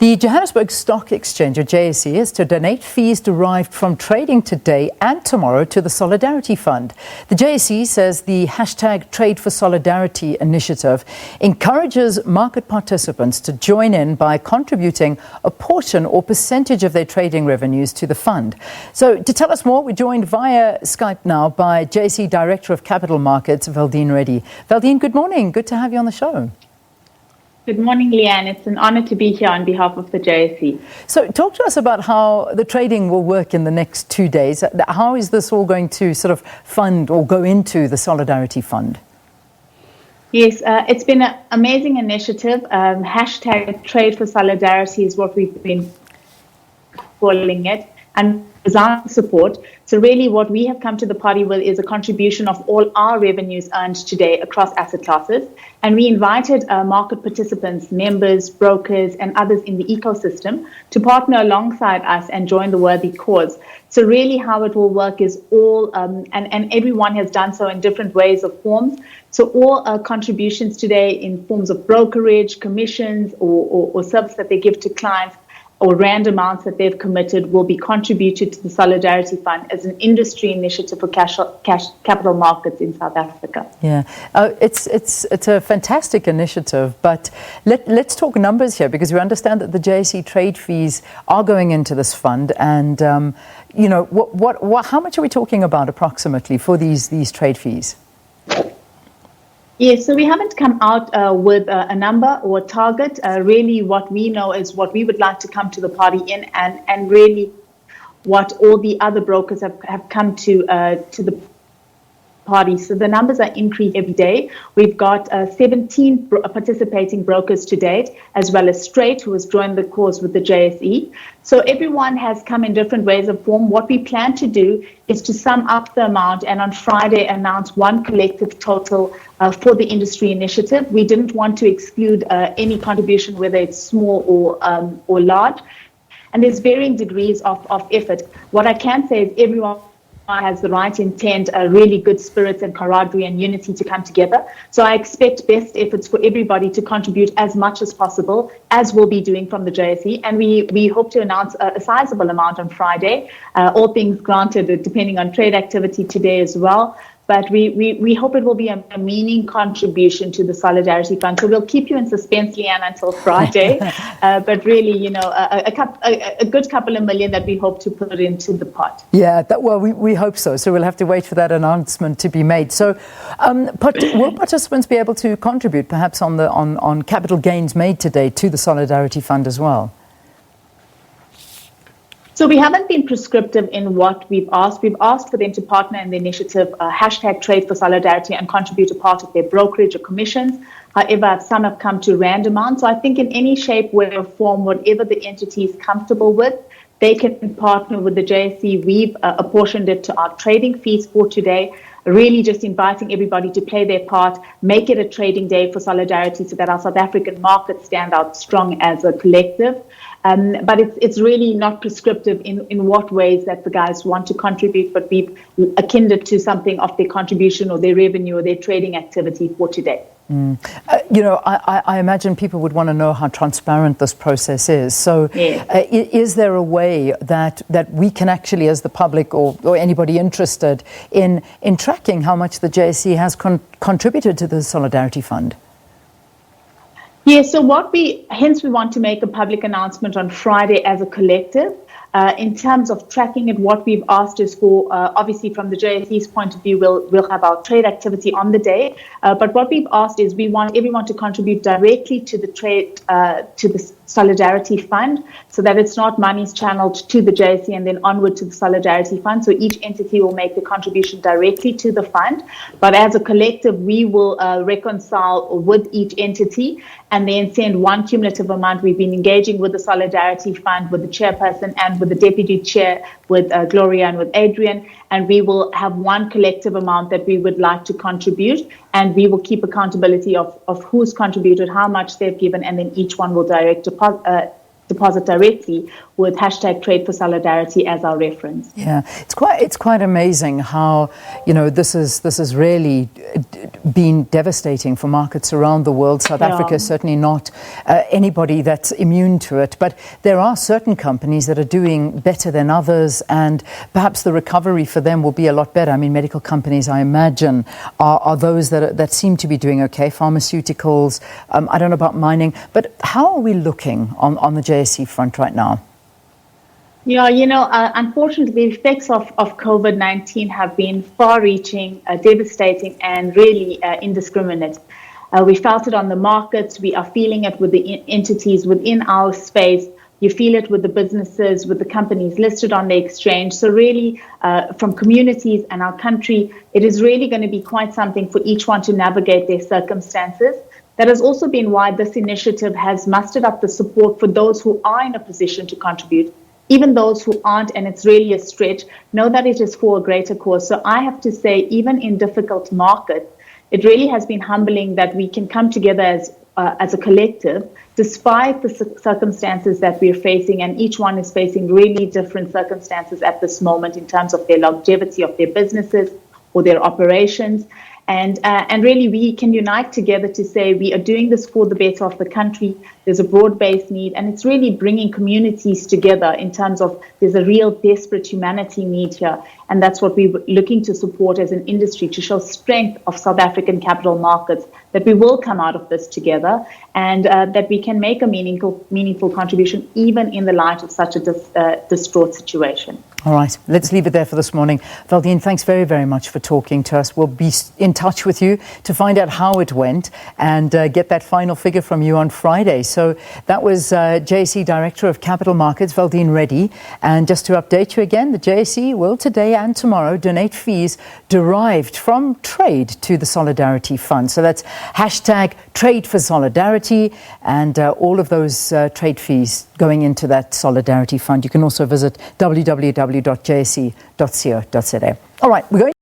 The Johannesburg Stock Exchange, or JSE, is to donate fees derived from trading today and tomorrow to the Solidarity Fund. The JSE says the hashtag Trade for Solidarity initiative encourages market participants to join in by contributing a portion or percentage of their trading revenues to the fund. So to tell us more, we're joined via Skype now by JSE Director of Capital Markets, Valdene Reddy. Valdene, good morning. Good to have you on the show. Good morning, Leanne. It's an honor to be here on behalf of the JSE. So talk to us about how the trading will work in the next 2 days. How is this all going to sort of fund or go into the Solidarity Fund? Yes, it's been an amazing initiative. Hashtag Trade for Solidarity is what we've been calling it, and design support. So really what we have come to the party with is a contribution of all our revenues earned today across asset classes. And we invited market participants, members, brokers, and others in the ecosystem to partner alongside us and join the worthy cause. So really how it will work is all, and everyone has done so in different ways or forms. So all contributions today in forms of brokerage, commissions, or service that they give to clients, or rand amounts that they've committed, will be contributed to the Solidarity Fund as an industry initiative for cash capital markets in South Africa. Yeah, it's a fantastic initiative, but let's talk numbers here, because we understand that the JSE trade fees are going into this fund, and you know, how much are we talking about approximately for these trade fees? Yes, so we haven't come out with a number or a target. Really what we know is what we would like to come to the party in, and really what all the other brokers have come to the party. So the numbers are increased every day. We've got 17 participating brokers to date, as well as Straight, who has joined the cause with the JSE. So everyone has come in different ways of form. What we plan to do is to sum up the amount and on Friday announce one collective total for the industry initiative. We didn't want to exclude any contribution, whether it's small or large. And there's varying degrees of effort. What I can say is everyone has the right intent, really good spirits and camaraderie and unity to come together. So I expect best efforts for everybody to contribute as much as possible, as we'll be doing from the JSE. And we hope to announce a sizable amount on Friday, all things granted, depending on trade activity today as well. But we hope it will be a meaning contribution to the Solidarity Fund. So we'll keep you in suspense, Leanne, until Friday. But really, you know, a good couple of million that we hope to put into the pot. Yeah, well, we hope so. So we'll have to wait for that announcement to be made. So will participants be able to contribute perhaps on capital gains made today to the Solidarity Fund as well? So we haven't been prescriptive in what we've asked. We've asked for them to partner in the initiative, hashtag Trade for Solidarity, and contribute a part of their brokerage or commissions. However, some have come to rand amounts. So I think in any shape, way, or form, whatever the entity is comfortable with, they can partner with the JSE. We've apportioned it to our trading fees for today, really just inviting everybody to play their part, make it a trading day for solidarity so that our South African markets stand out strong as a collective. But it's really not prescriptive in what ways that the guys want to contribute, but we've akin it to something of their contribution or their revenue or their trading activity for today. You know, I imagine people would want to know how transparent this process is. So yes. Is there a way that we can actually, as the public or anybody interested in tracking how much the JSE has contributed to the Solidarity Fund? Yes, so hence we want to make a public announcement on Friday as a collective. In terms of tracking it, what we've asked is for, obviously from the JSE's point of view, we'll have our trade activity on the day. But what we've asked is we want everyone to contribute directly to the trade, to the Solidarity Fund, so that it's not monies channeled to the JSE and then onward to the Solidarity Fund. So each entity will make the contribution directly to the fund. But as a collective, we will reconcile with each entity and then send one cumulative amount. We've been engaging with the Solidarity Fund, with the chairperson and with the deputy chair, with Gloria and with Adrian, and we will have one collective amount that we would like to contribute, and we will keep accountability of who's contributed, how much they've given, and then each one will direct deposit directly with hashtag Trade for Solidarity as our reference. Yeah, it's quite amazing how, this is really been devastating for markets around the world. South Africa is certainly not anybody that's immune to it, but there are certain companies that are doing better than others, and perhaps the recovery for them will be a lot better. I mean, medical companies, I imagine, are those that seem to be doing okay. Pharmaceuticals, I don't know about mining, but how are we looking on the JSE front right now? Yeah, unfortunately, the effects of COVID-19 have been far-reaching, devastating, and really indiscriminate. We felt it on the markets. We are feeling it with the entities within our space. You feel it with the businesses, with the companies listed on the exchange. So really, from communities and our country, it is really going to be quite something for each one to navigate their circumstances. That has also been why this initiative has mustered up the support for those who are in a position to contribute. Even those who aren't, and it's really a stretch, know that it is for a greater cause. So I have to say, even in difficult markets, it really has been humbling that we can come together as a collective, despite the circumstances that we're facing, and each one is facing really different circumstances at this moment in terms of their longevity of their businesses or their operations. And really, we can unite together to say we are doing this for the better of the country. There's a broad-based need, and it's really bringing communities together in terms of there's a real desperate humanity need here. And that's what we're looking to support as an industry, to show strength of South African capital markets, that we will come out of this together, and that we can make a meaningful contribution even in the light of such a distraught situation. All right, let's leave it there for this morning. Valdene, thanks very, very much for talking to us. We'll be in touch with you to find out how it went and get that final figure from you on Friday. So that was JSE Director of Capital Markets, Valdene Reddy. And just to update you again, the JSE will today and tomorrow donate fees derived from trade to the Solidarity Fund. So that's hashtag Trade for Solidarity, and all of those trade fees going into that Solidarity Fund. You can also visit www.jse.co.za. All right, we're going